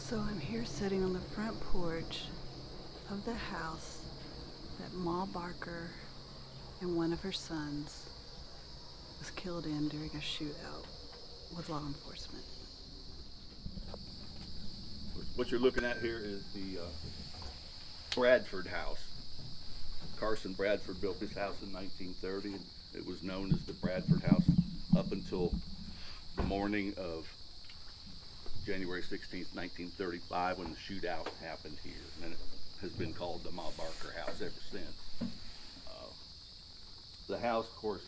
So I'm here sitting on the front porch of the house that Ma Barker and one of her sons was killed in during a shootout with law enforcement. What you're looking at here is the Bradford house. Carson Bradford built this house in 1930, and it was known as the Bradford house up until the morning of January 16th, 1935, when the shootout happened here. And then it has been called the Ma Barker house ever since. The house, of course,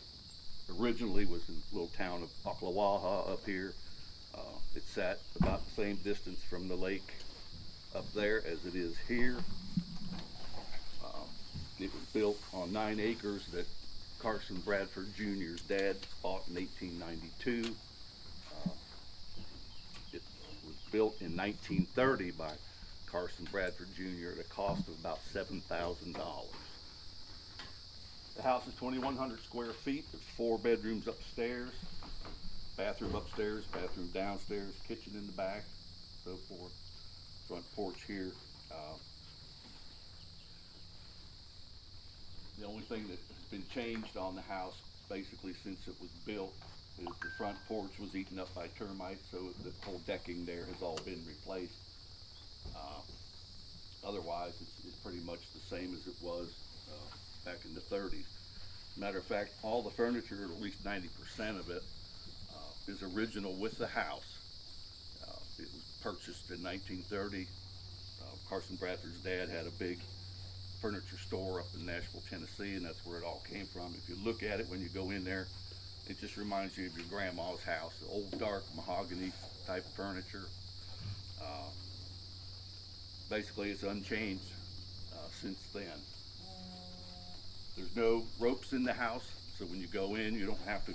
originally was in the little town of Ocklawaha up here. It sat about the same distance from the lake up there as it is here. It was built on 9 acres that Carson Bradford Jr.'s dad bought in 1892. It was built in 1930 by Carson Bradford Jr. at a cost of about $7,000. The house is 2,100 square feet. There's 4 bedrooms upstairs, bathroom upstairs, bathroom downstairs, kitchen in the back, so forth. Front porch here. The only thing that has been changed on the house basically since it was built is the front porch was eaten up by termites, so the whole decking there has all been replaced. Otherwise, it's pretty much the same as it was back in the 30s. Matter of fact, all the furniture, at least 90% of it, is original with the house. It was purchased in 1930. Carson Bradford's dad had a big furniture store up in Nashville, Tennessee, and that's where it all came from. If you look at it when you go in there, it just reminds you of your grandma's house, the old dark mahogany type furniture. Basically, it's unchanged since then. There's no ropes in the house, so when you go in, you don't have to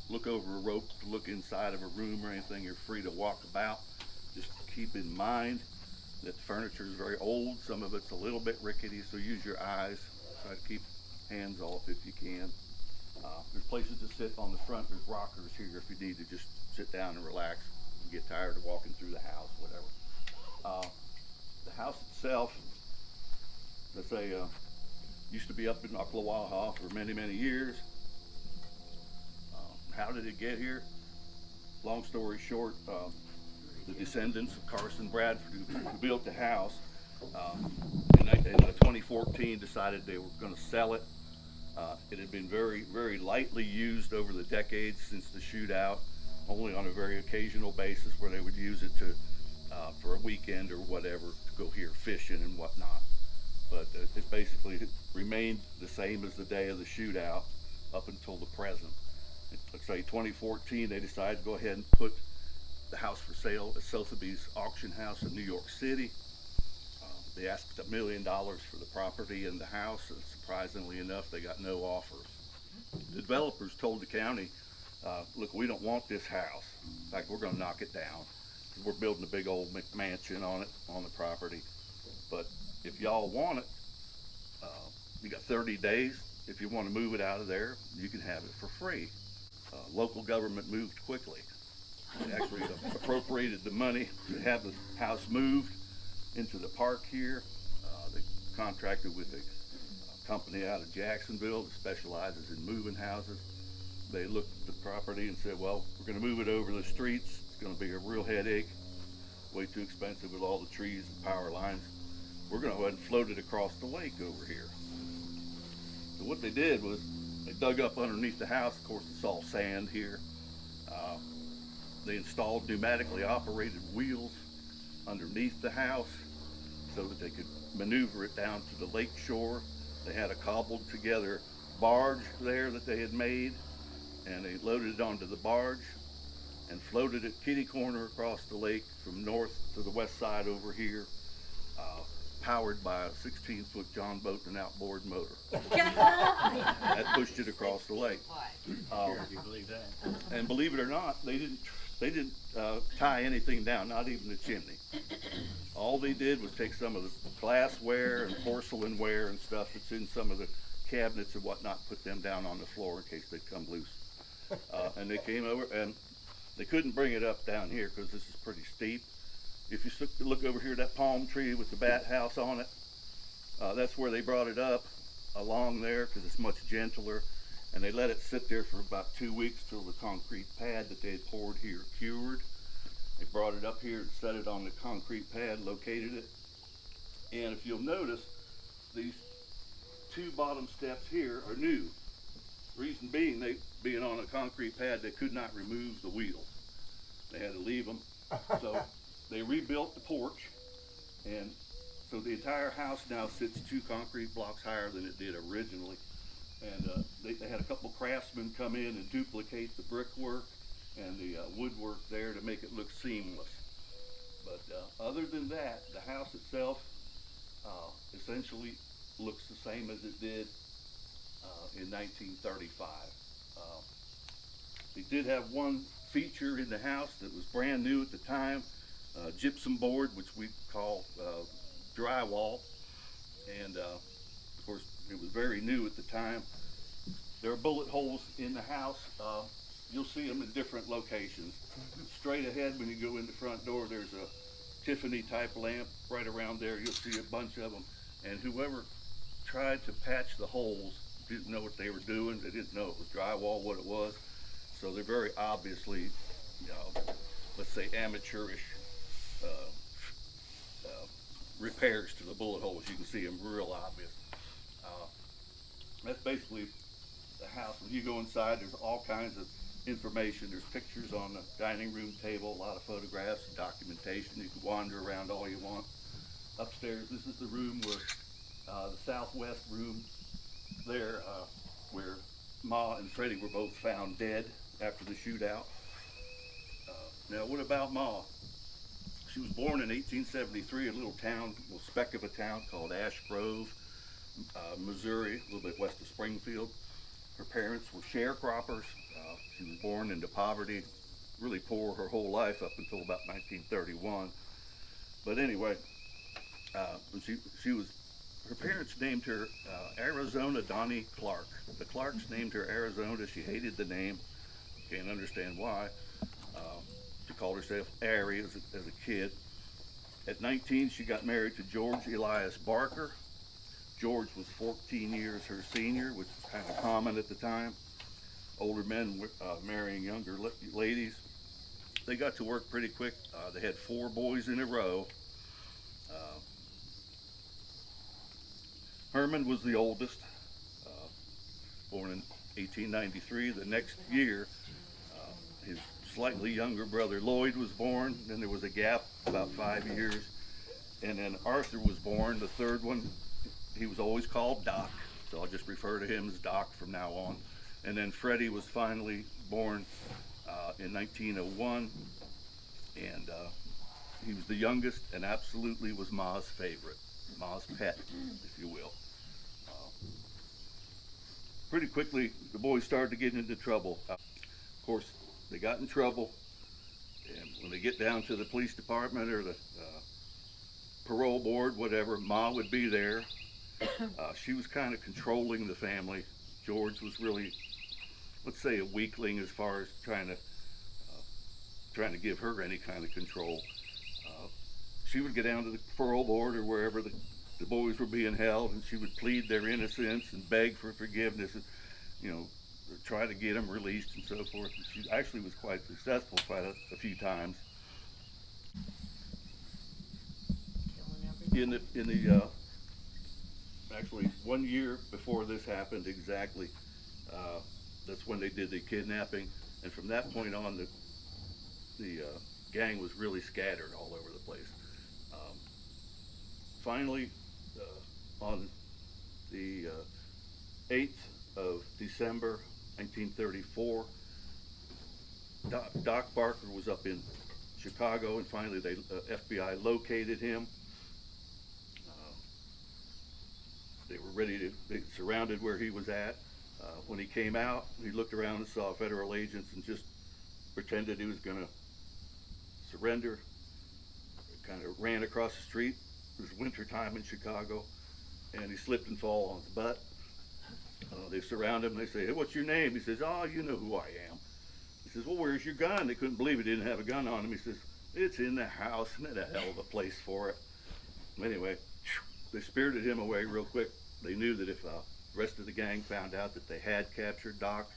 look over a rope to look inside of a room or anything. You're free to walk about. Just keep in mind that the furniture is very old. Some of it's a little bit rickety, so use your eyes. Try to keep hands off if you can. There's places to sit on the front. There's rockers here if you need to just sit down and relax. You get tired of walking through the house, whatever. The house itself, let's say, used to be up in Ocklawaha for many, many years. How did it get here? Long story short, the descendants of Carson Bradford, who built the house, in 2014 decided they were going to sell it. It had been very, very lightly used over the decades since the shootout, only on a very occasional basis where they would use it to for a weekend or whatever to go here fishing and whatnot. But it basically remained the same as the day of the shootout up until the present. Let's say 2014, they decided to go ahead and put the house for sale at Sotheby's auction house in New York City. They asked $1 million for the property and the house, and surprisingly enough, they got no offers. The developers told the county, look, we don't want this house. In fact, we're going to knock it down. We're building a big old McMansion on it, on the property. But if y'all want it, you got 30 days. If you want to move it out of there, you can have it for free. Local government moved quickly. They actually appropriated the money to have the house moved into the park here. They contracted with a company out of Jacksonville that specializes in moving houses. They looked at the property and said, well, we're going to move it over the streets. It's going to be a real headache, way too expensive with all the trees and power lines. We're going to go ahead and float it across the lake over here. So what they did was they dug up underneath the house. Of course, it's all sand here. They installed pneumatically operated wheels underneath the house so that they could maneuver it down to the lake shore. They had a cobbled together barge there that they had made, and they loaded it onto the barge and floated it kitty corner across the lake from north to the west side over here, powered by a 16-foot John boat and outboard motor. That pushed it across the lake. You believe that? And believe it or not, they didn't tie anything down, not even the chimney. All they did was take some of the glassware and porcelainware and stuff that's in some of the cabinets and whatnot, put them down on the floor in case they'd come loose. And they came over, and they couldn't bring it up down here because this is pretty steep. If you look over here, that palm tree with the bat house on it, that's where they brought it up along there because it's much gentler. And they let it sit there for about 2 weeks till the concrete pad that they had poured here cured. They brought it up here and set it on the concrete pad, located it. And if you'll notice, these two bottom steps here are new. Reason being, they being on a concrete pad, they could not remove the wheels. They had to leave them. So they rebuilt the porch, and so the entire house now sits 2 concrete blocks higher than it did originally. And they had a couple craftsmen come in and duplicate the brickwork and the woodwork there to make it look seamless. But other than that, the house itself essentially looks the same as it did in 1935. They did have one feature in the house that was brand new at the time, gypsum board, which we call drywall. And of course, it was very new at the time. There are bullet holes in the house. You'll see them in different locations. Straight ahead, when you go in the front door, there's a Tiffany type lamp right around there. You'll see a bunch of them. And whoever tried to patch the holes didn't know what they were doing. They didn't know it was drywall, what it was. So they're very obviously, let's say amateurish repairs to the bullet holes. You can see them real obvious. That's basically the house. When you go inside, there's all kinds of information. There's pictures on the dining room table, a lot of photographs, documentation. You can wander around all you want. Upstairs, this is the room where, the southwest room there, where Ma and Freddie were both found dead after the shootout. Now, what about Ma? She was born in 1873 in a little town, a little speck of a town called Ash Grove, Missouri, a little bit west of Springfield. Her parents were sharecroppers. She was born into poverty, really poor her whole life up until about 1931. But anyway, her parents named her Arizona Donnie Clark. The Clarks named her Arizona. She hated the name. Can't understand why. She called herself Ari as a kid. At 19, she got married to George Elias Barker. George was 14 years her senior, which was kind of common at the time. Older men marrying younger ladies. They got to work pretty quick. They had 4 boys in a row. Herman was the oldest, born in 1893. The next year, his slightly younger brother Lloyd was born. Then there was a gap about 5 years. And then Arthur was born, the third one. He was always called Doc, so I'll just refer to him as Doc from now on. And then Freddie was finally born in 1901, and he was the youngest and absolutely was Ma's favorite, Ma's pet, if you will. Pretty quickly, the boys started to get into trouble. Of course, they got in trouble, and when they get down to the police department or the parole board, whatever, Ma would be there. She was kind of controlling the family. George was really, let's say, a weakling as far as trying to give her any kind of control. She would get down to the parole board or wherever the boys were being held, and she would plead their innocence and beg for forgiveness, and, try to get them released and so forth. And she actually was quite successful quite a few times. In the actually 1 year before this happened exactly, that's when they did the kidnapping, and from that point on, the gang was really scattered all over the place. Finally, on the 8th of December 1934, Doc Barker was up in Chicago, and finally the FBI located him. They were they surrounded where he was at. When he came out, he looked around and saw federal agents and just pretended he was going to surrender. Kind of ran across the street. It was winter time in Chicago, and he slipped and fell on his butt. They surround him and they say, "Hey, what's your name?" He says, "Oh, you know who I am." He says, "Well, where's your gun?" They couldn't believe he didn't have a gun on him. He says, It's in the house, and it a hell of a place for it. Anyway, they spirited him away real quick. They knew that if the rest of the gang found out that they had captured Doc,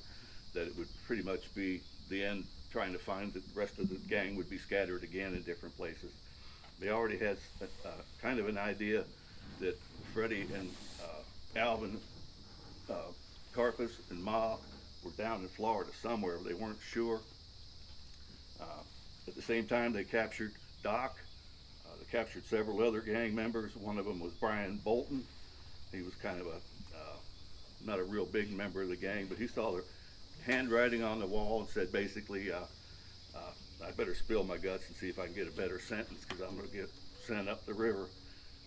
that it would pretty much be the end, trying to find the rest of the gang would be scattered again in different places. They already had kind of an idea that Freddie and Alvin Carpus and Ma were down in Florida somewhere. They weren't sure. At the same time, they captured Doc. They captured several other gang members. One of them was Brian Bolton. He was kind of not a real big member of the gang, but he saw their handwriting on the wall and said basically, I better spill my guts and see if I can get a better sentence because I'm going to get sent up the river.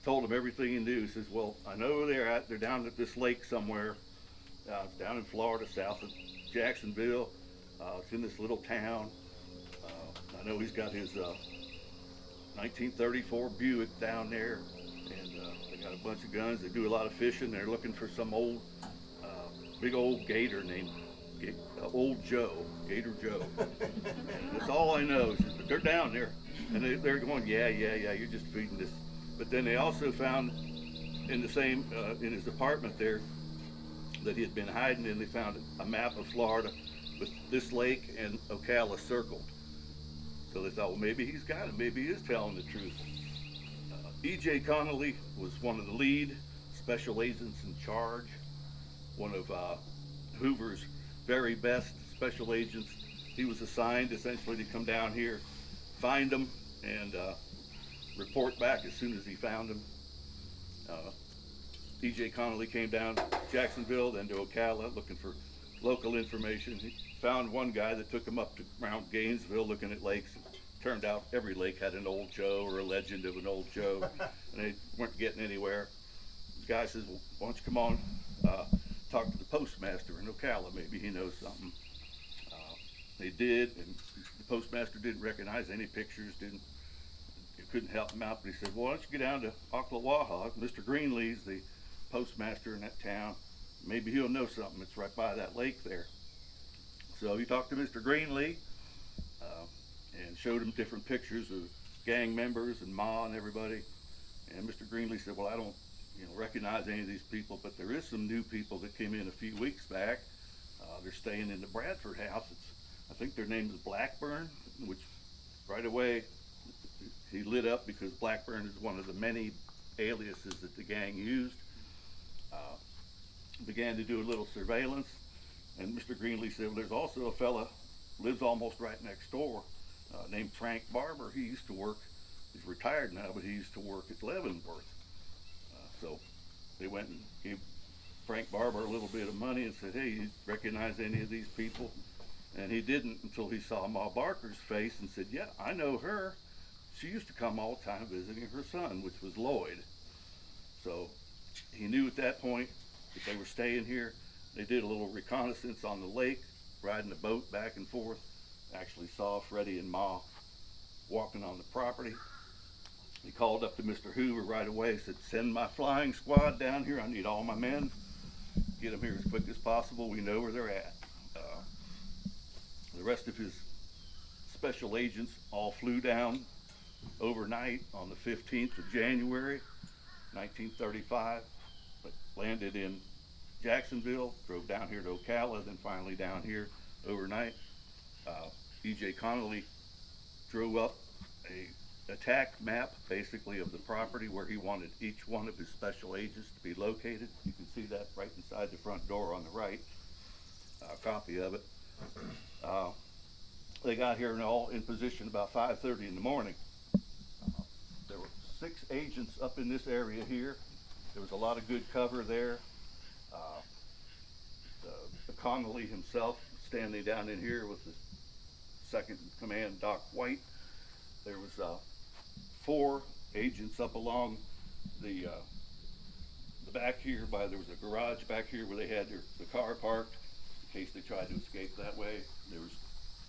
Told him everything he knew. He says, well, I know they're down at this lake somewhere. It's down in Florida, south of Jacksonville. It's in this little town. I know he's got his 1934 Buick down there, and they got a bunch of guns. They do a lot of fishing. They're looking for some old, big old gator named Old Joe, Gator Joe. And that's all I know. Is that they're down there, and they're going, yeah, you're just feeding this. But then they also found in the same, in his apartment there, that he had been hiding in, they found a map of Florida with this lake and Ocala circled. So they thought, well, maybe he's got it. Maybe he is telling the truth. E.J. Connolly was one of the lead special agents in charge, one of Hoover's very best special agents. He was assigned essentially to come down here, find them, and report back as soon as he found them. E.J. Connolly came down to Jacksonville, then to Ocala, looking for local information. He found one guy that took him up to Mount Gainesville looking at lakes. Turned out every lake had an Old Joe or a legend of an Old Joe, and they weren't getting anywhere. The guy says, well, why don't you come on, talk to the postmaster in Ocala, maybe he knows something. They did, and the postmaster didn't recognize any pictures, couldn't help him out, but he said, well, why don't you get down to Ocklawaha? Mr. Greenlee's the postmaster in that town. Maybe he'll know something. It's right by that lake there. So he talked to Mr. Greenlee and showed him different pictures of gang members and Ma and everybody. And Mr. Greenlee said, well, I don't recognize any of these people, but there is some new people that came in a few weeks back. They're staying in the Bradford house. I think their name is Blackburn, which right away he lit up because Blackburn is one of the many aliases that the gang used. Began to do a little surveillance, and Mr. Greenlee said, well, there's also a fella lives almost right next door named Frank Barber. He used to work, he's retired now, but he used to work at Leavenworth. So they went and gave Frank Barber a little bit of money and said, hey, you recognize any of these people? And he didn't until he saw Ma Barker's face and said, yeah, I know her. She used to come all the time visiting her son, which was Lloyd. So he knew at that point that they were staying here. They did a little reconnaissance on the lake, riding the boat back and forth. Actually saw Freddie and Ma walking on the property. He called up to Mr. Hoover right away, said, send my flying squad down here. I need all my men. Get them here as quick as possible. We know where they're at. The rest of his special agents all flew down overnight on the 15th of January, 1935. Landed in Jacksonville, drove down here to Ocala, then finally down here overnight. E.J. Connolly drew up a attack map, basically, of the property where he wanted each one of his special agents to be located. You can see that right inside the front door on the right, a copy of it. They got here and all in position about 5:30 in the morning. There were 6 agents up in this area here. There was a lot of good cover there. The Connolly himself standing down in here with the second in command, Doc White. There was 4 agents up along the back here. There was a garage back here where they had the car parked in case they tried to escape that way. There was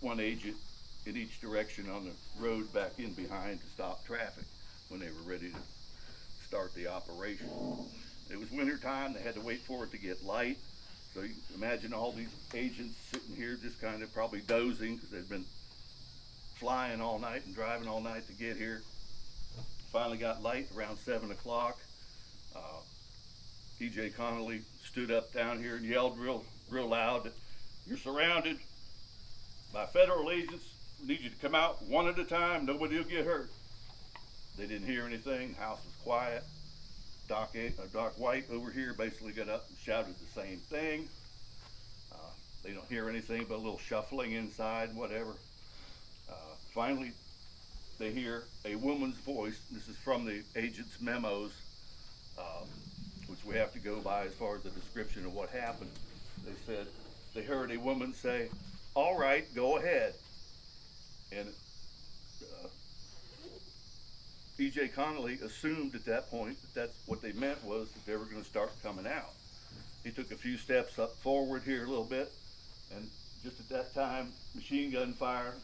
1 agent in each direction on the road back in behind to stop traffic when they were ready to start the operation. It was winter time. They had to wait for it to get light. So you can imagine all these agents sitting here just kind of probably dozing because they'd been flying all night and driving all night to get here. Finally got light around 7 o'clock. E.J. Connolly stood up down here and yelled real loud that you're surrounded by federal agents. We need you to come out one at a time. Nobody will get hurt. They didn't hear anything. The house was quiet. Doc White over here basically got up and shouted the same thing. They don't hear anything but a little shuffling inside, whatever. Finally, they hear a woman's voice. This is from the agent's memos, which we have to go by as far as the description of what happened. They said they heard a woman say, "All right, go ahead." And E.J. Connolly assumed at that point that that's what they meant, was that they were going to start coming out. He took a few steps up forward here a little bit, and just at that time, machine gun fire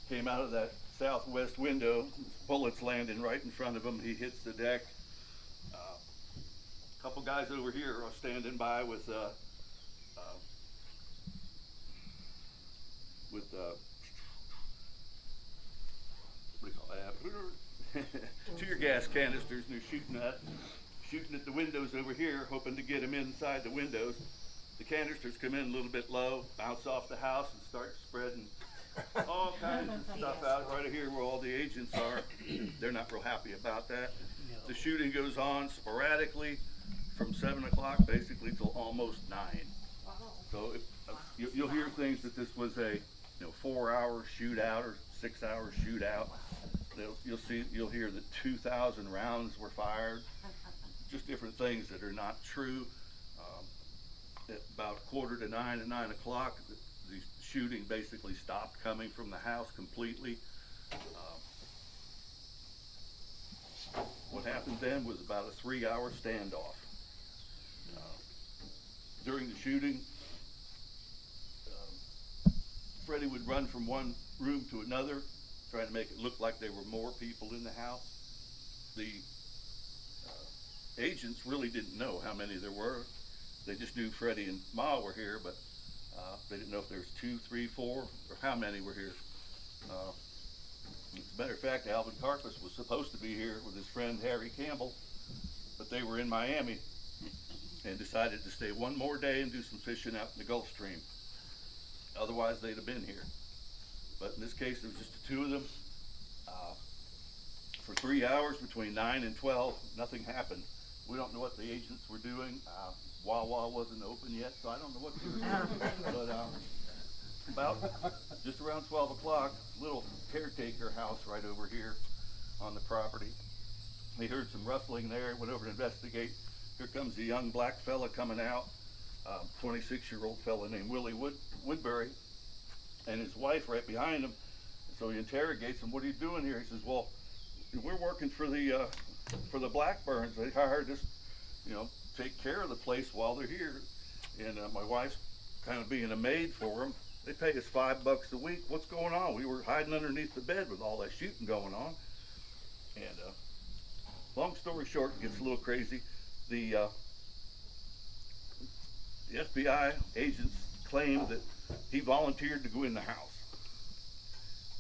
came out of that southwest window. Bullets landing right in front of him. He hits the deck. A couple guys over here are standing by with what do you call that? Tear gas canisters, and they're shooting at the windows over here, hoping to get them inside the windows. The canisters come in a little bit low, bounce off the house, and start spreading all kinds of stuff out right here where all the agents are. They're not real happy about that. The shooting goes on sporadically from 7 o'clock basically till almost 9. Wow. So you'll hear things that this was a 4-hour shootout or 6-hour shootout. You'll hear that 2,000 rounds were fired. Just different things that are not true. At about 8:45 and 9 o'clock, the shooting basically stopped coming from the house completely. What happened then was about a 3-hour standoff. During the shooting, Freddie would run from one room to another, trying to make it look like there were more people in the house. The agents really didn't know how many there were. They just knew Freddie and Ma were here, but they didn't know if there was 2, 3, 4, or how many were here. As a matter of fact, Alvin Carpus was supposed to be here with his friend Harry Campbell, but they were in Miami and decided to stay one more day and do some fishing out in the Gulf Stream. Otherwise, they'd have been here. But in this case, it was just the two of them. For 3 hours between 9 and 12, nothing happened. We don't know what the agents were doing. Wawa wasn't open yet, so I don't know what they were doing. But about just around 12 o'clock, little caretaker house right over here on the property. They heard some rustling there, went over to investigate. Here comes a young black fella coming out, 26-year-old fella named Willie Woodbury, and his wife right behind him. So he interrogates him, "What are you doing here?" He says, "Well, we're working for the Blackburns. They hired us, take care of the place while they're here. And my wife's kind of being a maid for them. They pay us $5 a week. What's going on? We were hiding underneath the bed with all that shooting going on." And long story short, it gets a little crazy. The FBI agents claimed that he volunteered to go in the house,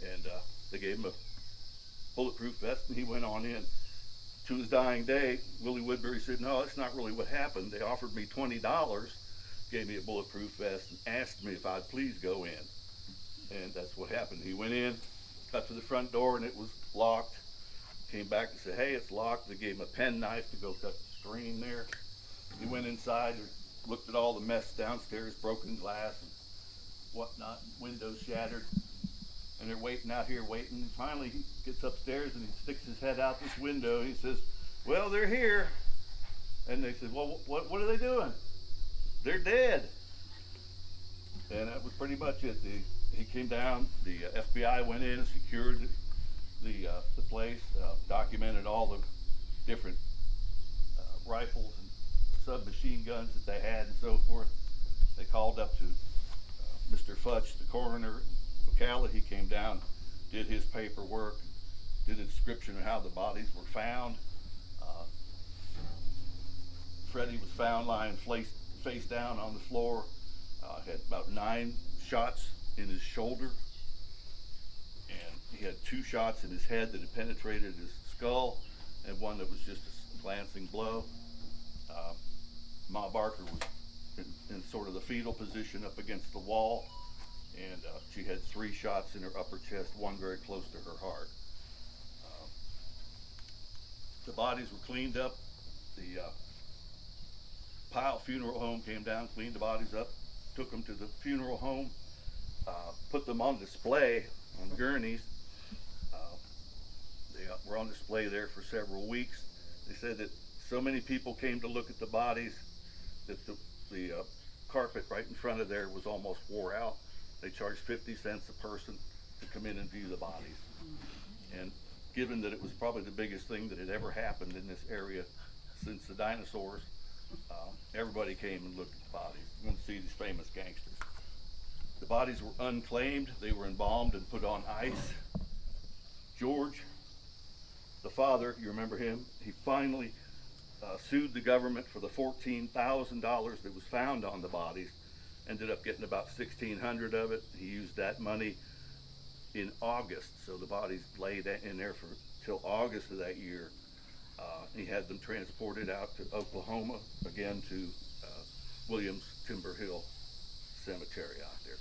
and they gave him a bulletproof vest, and he went on in. To his dying day, Willie Woodbury said, "No, that's not really what happened. They offered me $20, gave me a bulletproof vest, and asked me if I'd please go in." And that's what happened. He went in, got to the front door, and it was locked. Came back and said, "Hey, it's locked." They gave him a penknife to go cut the screen there. He went inside and looked at all the mess downstairs, broken glass and whatnot, windows shattered. And they're waiting out here, waiting. And finally, he gets upstairs and he sticks his head out this window. And he says, "Well, they're here." And they said, "Well, what are they doing?" "They're dead." And that was pretty much it. He came down. The FBI went in and secured the place, documented all the different rifles and submachine guns that they had and so forth. They called up to Mr. Futch, the coroner in Ocala. He came down, did his paperwork, did a description of how the bodies were found. Freddie was found lying face down on the floor. Had about 9 shots in his shoulder, and He had 2 shots in his head that had penetrated his skull, and one that was just a glancing blow. Ma Barker was in sort of the fetal position up against the wall, and she had 3 shots in her upper chest, one very close to her heart. The bodies were cleaned up. The Pyle Funeral Home came down, cleaned the bodies up, took them to the funeral home, put them on display on gurneys. They were on display there for several weeks. They said that so many people came to look at the bodies that the carpet right in front of there was almost wore out. They charged 50 cents a person to come in and view the bodies. And given that it was probably the biggest thing that had ever happened in this area since the dinosaurs, everybody came and looked at the bodies, went to see these famous gangsters. The bodies were unclaimed. They were embalmed and put on ice. George, the father, you remember him, he finally sued the government for the $14,000 that was found on the bodies. Ended up getting about $1,600 of it. He used that money in August, so the bodies laid in there for till August of that year. He had them transported out to Oklahoma, again to Williams Timber Hill Cemetery out there.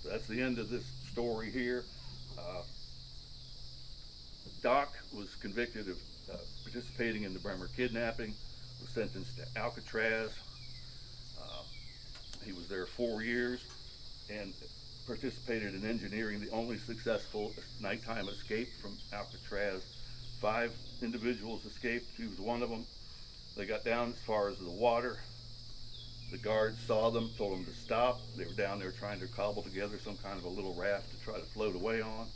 So that's the end of this story here. Doc was convicted of participating in the Bremer kidnapping, was sentenced to Alcatraz. He was there 4 years and participated in engineering the only successful nighttime escape from Alcatraz. 5 individuals escaped. He was one of them. They got down as far as the water. The guards saw them, told them to stop. They were down there trying to cobble together some kind of a little raft to try to float away on.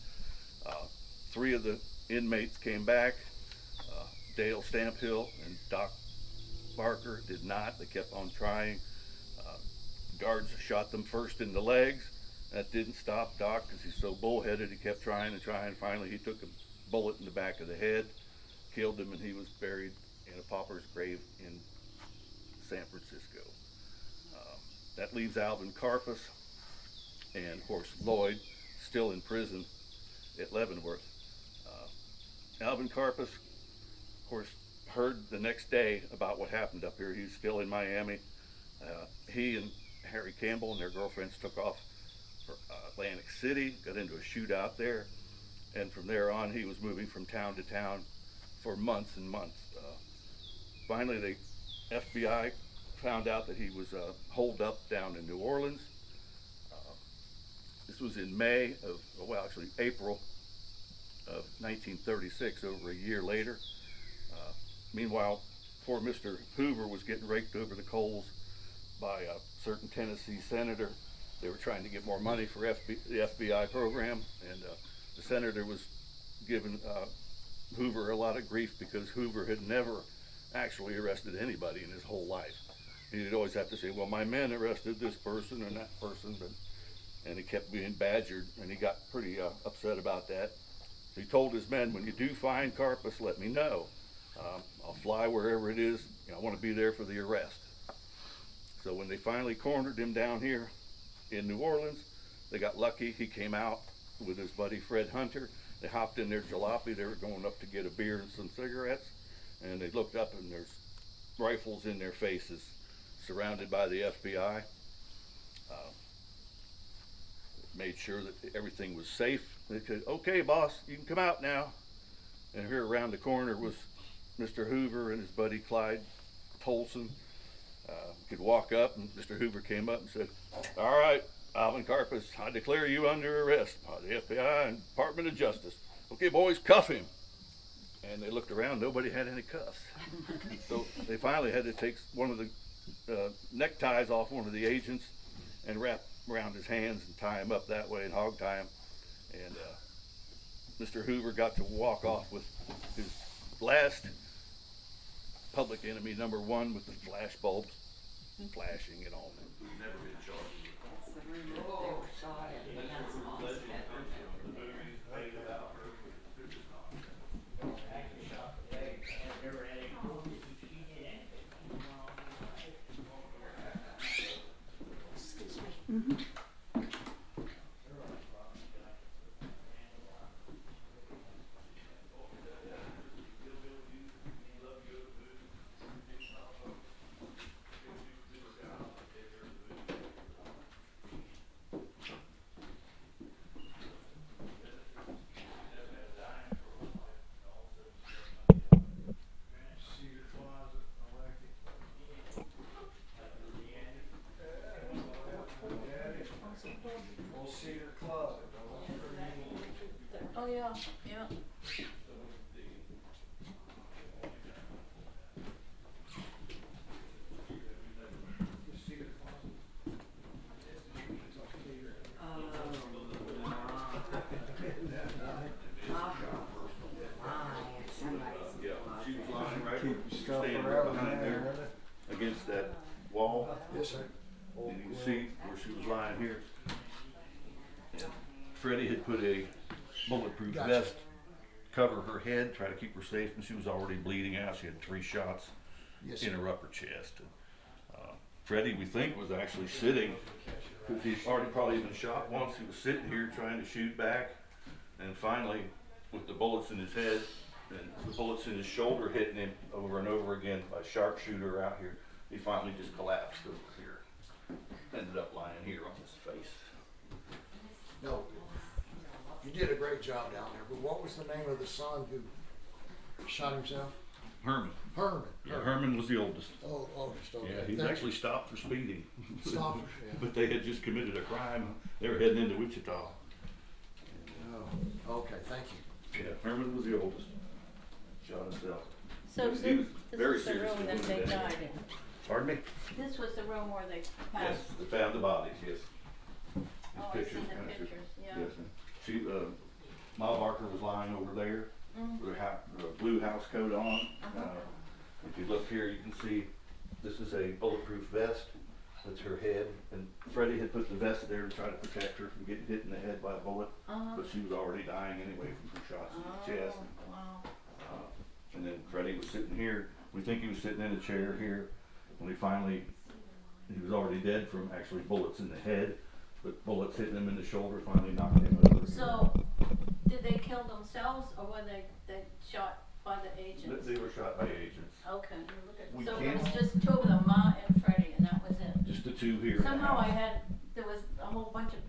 3 of the inmates came back. Dale Stamphill and Doc Barker did not. They kept on trying. Guards shot them first in the legs. That didn't stop Doc because he's so bullheaded. He kept trying and trying. Finally, he took a bullet in the back of the head, killed him, and he was buried in a pauper's grave in San Francisco. That leaves Alvin Karpus and, of course, Lloyd still in prison at Leavenworth. Alvin Karpus, of course, heard the next day about what happened up here. He's still in Miami. He and Harry Campbell and their girlfriends took off for Atlantic City, got into a shootout there, and from there on he was moving from town to town for months and months. Finally, the FBI found out that he was holed up down in New Orleans. This was in May of, well, actually April of 1936, over a year later. Meanwhile, poor Mr. Hoover was getting raked over the coals by a certain Tennessee senator. They were trying to get more money for the FBI program, and the senator was giving Hoover a lot of grief because Hoover had never actually arrested anybody in his whole life. He'd always have to say, well, my men arrested this person and that person, and he kept being badgered, and he got pretty upset about that. So he told his men, when you do find Karpus, let me know. I'll fly wherever it is. I want to be there for the arrest. So when they finally cornered him down here in New Orleans, they got lucky. He came out with his buddy Fred Hunter. They hopped in their jalopy. They were going up to get a beer and some cigarettes, and they looked up and there's rifles in their faces, surrounded by the FBI. Made sure that everything was safe. They said, okay, boss, you can come out now. And here around the corner was Mr. Hoover and his buddy Clyde Tolson. Could walk up, and Mr. Hoover came up and said, all right, Alvin Karpus, I declare you under arrest by the FBI and Department of Justice. Okay, boys, cuff him. And they looked around, nobody had any cuffs. So they finally had to take one of the neckties off one of the agents and wrap around his hands and tie him up that way and hog tie him. And Mr. Hoover got to walk off with his last public enemy, number 1, with the flash bulbs flashing and all that. Never been charged. That's the rumor that they were shot at the Guns N' Roses You Stuff stand forever, right behind man, there really. against that wall, Yes, sir. and you can see where she was lying here. And Freddie had put a bulletproof Gotcha. vest cover her head, try to keep her safe, and she was already bleeding out. She had 3 shots Yes, in sir. her upper chest. And, Freddie, we think, was actually sitting, because he'd already probably been shot once. He was sitting here trying to shoot back, and finally, with the bullets in his head and the bullets in his shoulder hitting him over and over again by a sharpshooter out here, he finally just collapsed over here. Ended up lying here on his face. No, you did a great job down there, but what was the name of the son who shot himself? Herman. Herman. Yeah, Herman was the oldest. Oh, oldest, okay. Yeah, he's Thank actually you. stopped for speeding. Stopped, yeah. But they had just committed a crime. They were heading into Wichita. Oh, okay, thank you. Yeah, Herman was the oldest. Shot himself. So He this, was this very was the seriously room that they wounded. died in. Pardon me? This was the room where they Yes, passed. they found the bodies, yes. These Oh, I see pictures the kinda show- pictures, yeah. Yes, ma'am. She, Ma Barker was lying over there Mhm. with her blue house coat on. Uh-huh. If you look here, you can see this is a bulletproof vest. That's her head. And Freddie had put the vest there to try to protect her from getting hit in the head by a bullet. Uh-huh. But she was already dying anyway from her shots in the chest. Oh, wow. And then Freddie was sitting here. We think he was sitting in a chair here. When he was already dead from actually bullets in the head. But bullets hitting him in the shoulder finally knocked him over. So, did they kill themselves or were they shot by the agents? They were shot by agents. Okay. We So can't- it was just 2 of them, Ma and Freddie, and that was it? Just the 2 here. in the Somehow I house. had, there was a whole bunch of